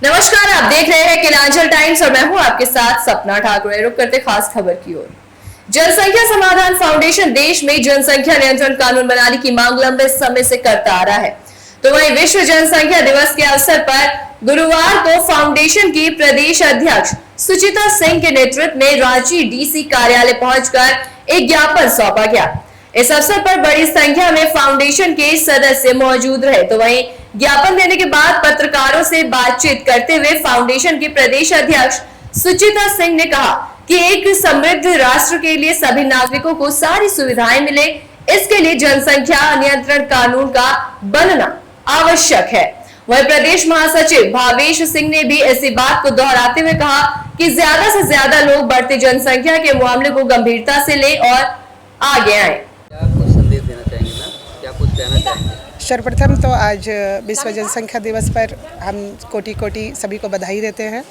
नमस्कार, आप देख रहे हैं किलांचल टाइम्स और मैं हूं आपके साथ सपना ठाकुर। रुक करते खास खबर की ओर। जनसंख्या समाधान फाउंडेशन देश में जनसंख्या नियंत्रण कानून बनाने की मांग लंबे समय से करता आ रहा है। तो वहीं विश्व जनसंख्या दिवस के अवसर पर गुरुवार को फाउंडेशन की प्रदेश अध्यक्ष सुचिता सिंह के नेतृत्व में रांची डीसी कार्यालय पहुंचकर एक ज्ञापन सौंपा गया। इस अवसर पर बड़ी संख्या में फाउंडेशन के सदस्य मौजूद रहे। तो वहीं ज्ञापन देने के बाद पत्रकारों से बातचीत करते हुए फाउंडेशन के प्रदेश अध्यक्ष सुचिता सिंह ने कहा कि एक समृद्ध राष्ट्र के लिए सभी नागरिकों को सारी सुविधाएं मिले, इसके लिए जनसंख्या नियंत्रण कानून का बनना आवश्यक है। वहीं प्रदेश महासचिव भावेश सिंह ने भी इसी बात को दोहराते हुए कहा कि ज्यादा से ज्यादा लोग बढ़ती जनसंख्या के मामले को गंभीरता से ले और आगे आए। क्या कुछ संदेश देना चाहेंगे मैम? क्या कुछ कहना चाहेंगे? सर्वप्रथम तो आज विश्व जनसंख्या दिवस पर हम कोटि कोटि सभी को बधाई देते हैं।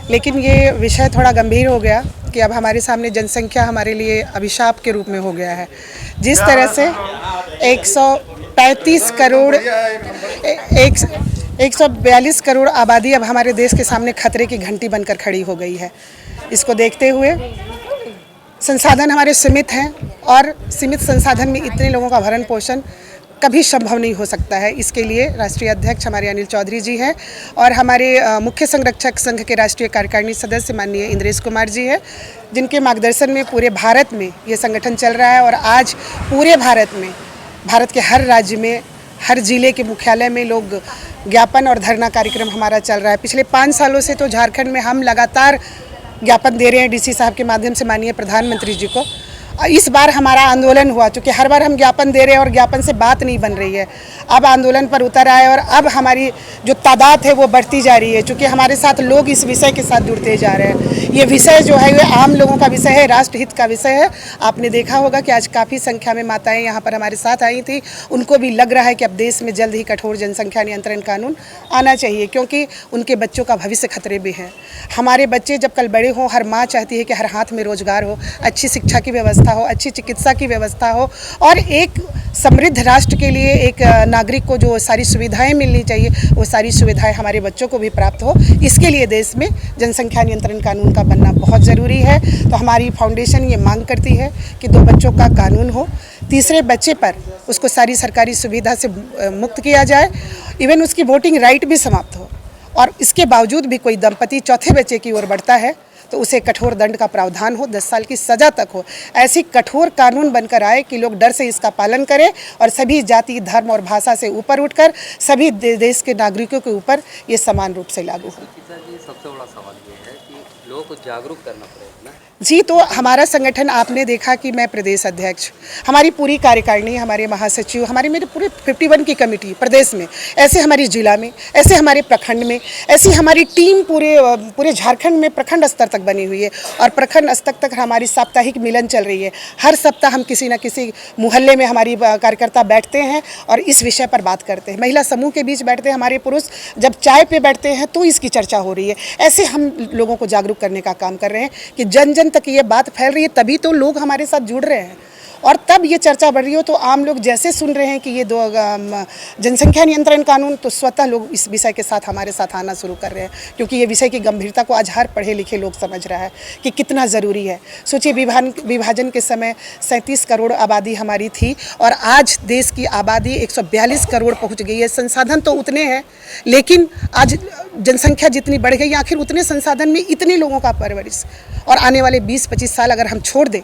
लेकिन ये विषय थोड़ा गंभीर हो गया कि अब हमारे सामने जनसंख्या हमारे लिए अभिशाप के रूप में हो गया है। जिस तरह से 135 करोड़ 142 करोड़ आबादी अब हमारे देश के सामने खतरे की घंटी बनकर खड़ी हो गई है। इसको देखते हुए संसाधन हमारे सीमित हैं और सीमित संसाधन में इतने लोगों का भरण पोषण कभी संभव नहीं हो सकता है। इसके लिए राष्ट्रीय अध्यक्ष हमारे अनिल चौधरी जी हैं और हमारे मुख्य संरक्षक संघ के राष्ट्रीय कार्यकारिणी सदस्य माननीय इंद्रेश कुमार जी हैं, जिनके मार्गदर्शन में पूरे भारत में ये संगठन चल रहा है। और आज पूरे भारत में, भारत के हर राज्य में, हर जिले के मुख्यालय में लोग ज्ञापन और धरना कार्यक्रम हमारा चल रहा है। पिछले 5 सालों से तो झारखंड में हम लगातार ज्ञापन दे रहे हैं डीसी साहब के माध्यम से माननीय प्रधानमंत्री जी को। इस बार हमारा आंदोलन हुआ, क्योंकि हर बार हम ज्ञापन दे रहे हैं और ज्ञापन से बात नहीं बन रही है। अब आंदोलन पर उतर आए और अब हमारी जो तादाद है वो बढ़ती जा रही है, क्योंकि हमारे साथ लोग इस विषय के साथ जुड़ते जा रहे हैं। ये विषय जो है ये आम लोगों का विषय है, राष्ट्रहित का विषय है। आपने देखा होगा कि आज काफ़ी संख्या में माताएं यहाँ पर हमारे साथ आई थी। उनको भी लग रहा है कि अब देश में जल्द ही कठोर जनसंख्या नियंत्रण कानून आना चाहिए, क्योंकि उनके बच्चों का भविष्य खतरे में है। हमारे बच्चे जब कल बड़े हों, हर माँ चाहती है कि हर हाथ में रोजगार हो, अच्छी शिक्षा की व्यवस्था हो, अच्छी चिकित्सा की व्यवस्था हो और एक समृद्ध राष्ट्र के लिए एक नागरिक को जो सारी सुविधाएं मिलनी चाहिए वो सारी सुविधाएं हमारे बच्चों को भी प्राप्त हो। इसके लिए देश में जनसंख्या नियंत्रण कानून का बनना बहुत ज़रूरी है। तो हमारी फाउंडेशन ये मांग करती है कि 2 बच्चों का कानून हो, तीसरे बच्चे पर उसको सारी सरकारी सुविधा से मुक्त किया जाए, इवन उसकी वोटिंग राइट भी समाप्त हो। और इसके बावजूद भी कोई दंपति चौथे बच्चे की ओर बढ़ता है तो उसे कठोर दंड का प्रावधान हो, 10 साल की सज़ा तक हो। ऐसी कठोर कानून बनकर आए कि लोग डर से इसका पालन करें और सभी जाति, धर्म और भाषा से ऊपर उठकर सभी देश के नागरिकों के ऊपर ये समान रूप से लागू हो। सबसे बड़ा सवाल ये है कि लोगों को जागरूक करना पड़ेगा ना। जी, तो हमारा संगठन आपने देखा कि मैं प्रदेश अध्यक्ष, हमारी पूरी कार्यकारिणी, हमारे महासचिव, मेरे पूरे 51 की कमेटी प्रदेश में, ऐसे हमारी जिला में, ऐसे हमारे प्रखंड में, ऐसी हमारी टीम पूरे झारखंड में प्रखंड स्तर तक बनी हुई है। और प्रखंड स्तर तक हमारी साप्ताहिक मिलन चल रही है। हर सप्ताह हम किसी न किसी मोहल्ले में हमारी कार्यकर्ता बैठते हैं और इस विषय पर बात करते हैं। महिला समूह के बीच बैठते हैं, हमारे पुरुष जब चाय पे बैठते हैं तो इसकी चर्चा हो रही है। ऐसे हम लोगों को जागरूक करने का काम कर रहे हैं कि जन जन तक ये बात फैल रही है, तभी तो लोग हमारे साथ जुड़ रहे हैं और तब ये चर्चा बढ़ रही हो। तो आम लोग जैसे सुन रहे हैं कि ये जनसंख्या नियंत्रण कानून, तो स्वतः लोग इस विषय के साथ हमारे साथ आना शुरू कर रहे हैं, क्योंकि ये विषय की गंभीरता को आज हर पढ़े लिखे लोग समझ रहा है कि कितना ज़रूरी है। सोचिए, विभाजन के समय 37 करोड़ आबादी हमारी थी और आज देश की आबादी 142 करोड़ पहुँच गई है। संसाधन तो उतने हैं, लेकिन आज जनसंख्या जितनी बढ़ गई, आखिर उतने संसाधन में इतने लोगों का परवरिश। और आने वाले 20-25 साल अगर हम छोड़ दें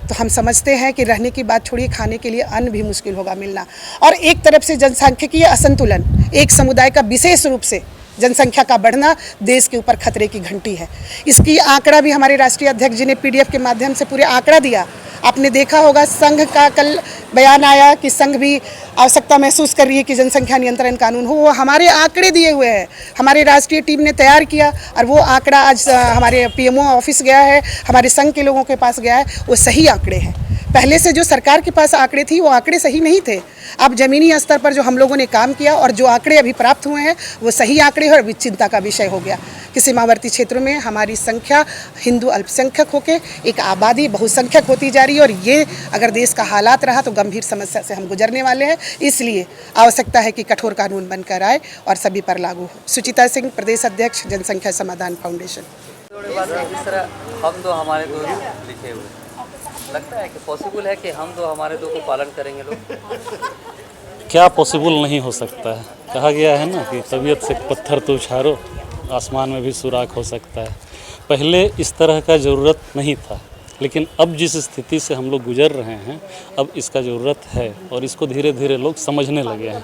तो हम समझते हैं कि रहने की बात छोड़िए, खाने के लिए अन्न भी मुश्किल होगा मिलना। और एक तरफ से जनसांख्यिकीय असंतुलन, एक समुदाय का विशेष रूप से जनसंख्या का बढ़ना देश के ऊपर खतरे की घंटी है। इसकी आंकड़ा भी हमारे राष्ट्रीय अध्यक्ष जी ने PDF के माध्यम से पूरे आंकड़ा दिया। आपने देखा होगा, संघ का कल बयान आया कि संघ भी आवश्यकता महसूस कर रही है कि जनसंख्या नियंत्रण कानून हो। वो हमारे आंकड़े दिए हुए हैं, हमारी राष्ट्रीय टीम ने तैयार किया और वो आंकड़ा आज हमारे PMO ऑफिस गया है, हमारे संघ के लोगों के पास गया है। वो सही आंकड़े हैं। पहले से जो सरकार के पास आंकड़े थी वो आंकड़े सही नहीं थे। अब ज़मीनी स्तर पर जो हम लोगों ने काम किया और जो आंकड़े अभी प्राप्त हुए हैं वो सही आंकड़े हैं और चिंता का विषय हो गया। कि सीमावर्ती क्षेत्रों में हमारी संख्या हिंदू अल्पसंख्यक होकर एक आबादी बहुसंख्यक होती जा रही है और ये अगर देश का हालात रहा तो गंभीर समस्या से हम गुजरने वाले हैं। इसलिए आवश्यकता है कि कठोर कानून बनकर आए और सभी पर लागू हो। सुचिता सिंह, प्रदेश अध्यक्ष, जनसंख्या समाधान फाउंडेशन। थोड़ी बात है, जिस तरह हम दो हमारे दो लिखे हुए, लगता है कि पॉसिबल है कि हम दो हमारे दो को पालन करेंगे लोग? क्या पॉसिबल नहीं हो सकता है? कहा गया है ना कि तबीयत से पत्थर तो उछालो, आसमान में भी सुराख हो सकता है। पहले इस तरह का ज़रूरत नहीं था, लेकिन अब जिस स्थिति से हम लोग गुजर रहे हैं, अब इसका ज़रूरत है और इसको धीरे धीरे लोग समझने लगे हैं।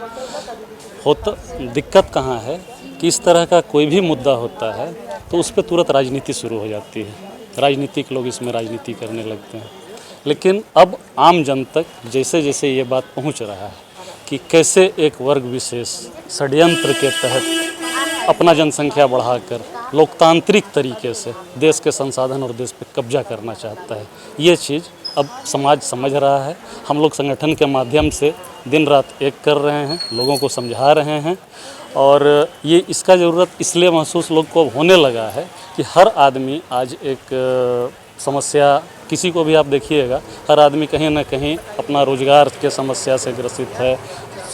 दिक्कत कहाँ है कि इस तरह का कोई भी मुद्दा होता है तो उस पर तुरंत राजनीति शुरू हो जाती है, राजनीतिक लोग इसमें राजनीति करने लगते हैं। लेकिन अब आम जन तक जैसे जैसे ये बात पहुंच रहा है कि कैसे एक वर्ग विशेष षड्यंत्र के तहत अपना जनसंख्या बढ़ाकर लोकतांत्रिक तरीके से देश के संसाधन और देश पर कब्जा करना चाहता है, ये चीज़ अब समाज समझ रहा है। हम लोग संगठन के माध्यम से दिन रात एक कर रहे हैं, लोगों को समझा रहे हैं और ये इसका ज़रूरत इसलिए महसूस लोग को होने लगा है कि हर आदमी आज एक समस्या, किसी को भी आप देखिएगा, हर आदमी कहीं ना कहीं अपना रोजगार के समस्या से ग्रसित है,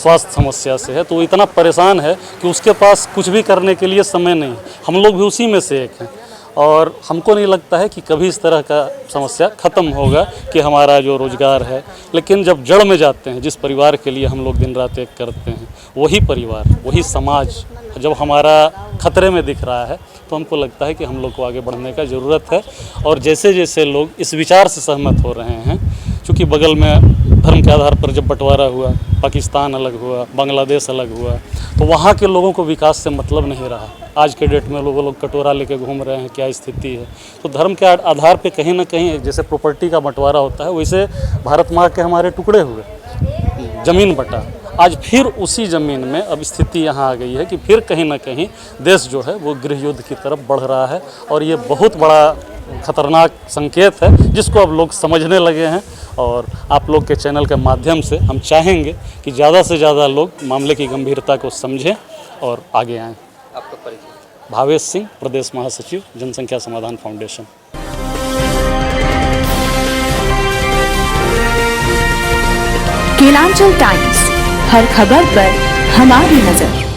स्वास्थ्य समस्या से है, तो वो इतना परेशान है कि उसके पास कुछ भी करने के लिए समय नहीं। हम लोग भी उसी में से एक हैं और हमको नहीं लगता है कि कभी इस तरह का समस्या ख़त्म होगा कि हमारा जो रोज़गार है। लेकिन जब जड़ में जाते हैं, जिस परिवार के लिए हम लोग दिन रात एक करते हैं, वही परिवार, वही समाज जब हमारा खतरे में दिख रहा है तो हमको लगता है कि हम लोग को आगे बढ़ने का ज़रूरत है। और जैसे जैसे लोग इस विचार से सहमत हो रहे हैं, चूँकि बगल में धर्म के आधार पर जब बंटवारा हुआ, पाकिस्तान अलग हुआ, बांग्लादेश अलग हुआ, तो वहाँ के लोगों को विकास से मतलब नहीं रहा। आज के डेट में लोग कटोरा लेके घूम रहे हैं, क्या स्थिति है। तो धर्म के आधार पे कहीं ना कहीं जैसे प्रॉपर्टी का बंटवारा होता है, वैसे भारत माँ के हमारे टुकड़े हुए, ज़मीन बटा। आज फिर उसी ज़मीन में अब स्थिति यहाँ आ गई है कि फिर कहीं ना कहीं देश जो है वो गृह युद्ध की तरफ बढ़ रहा है और ये बहुत बड़ा खतरनाक संकेत है जिसको अब लोग समझने लगे हैं। और आप लोग के चैनल के माध्यम से हम चाहेंगे कि ज़्यादा से ज़्यादा लोग मामले की गंभीरता को समझें और आगे आएँ। आपका परिचय? भावेश सिंह, प्रदेश महासचिव, जनसंख्या समाधान फाउंडेशन। केलांचल टाइम्स, हर खबर पर हमारी नजर।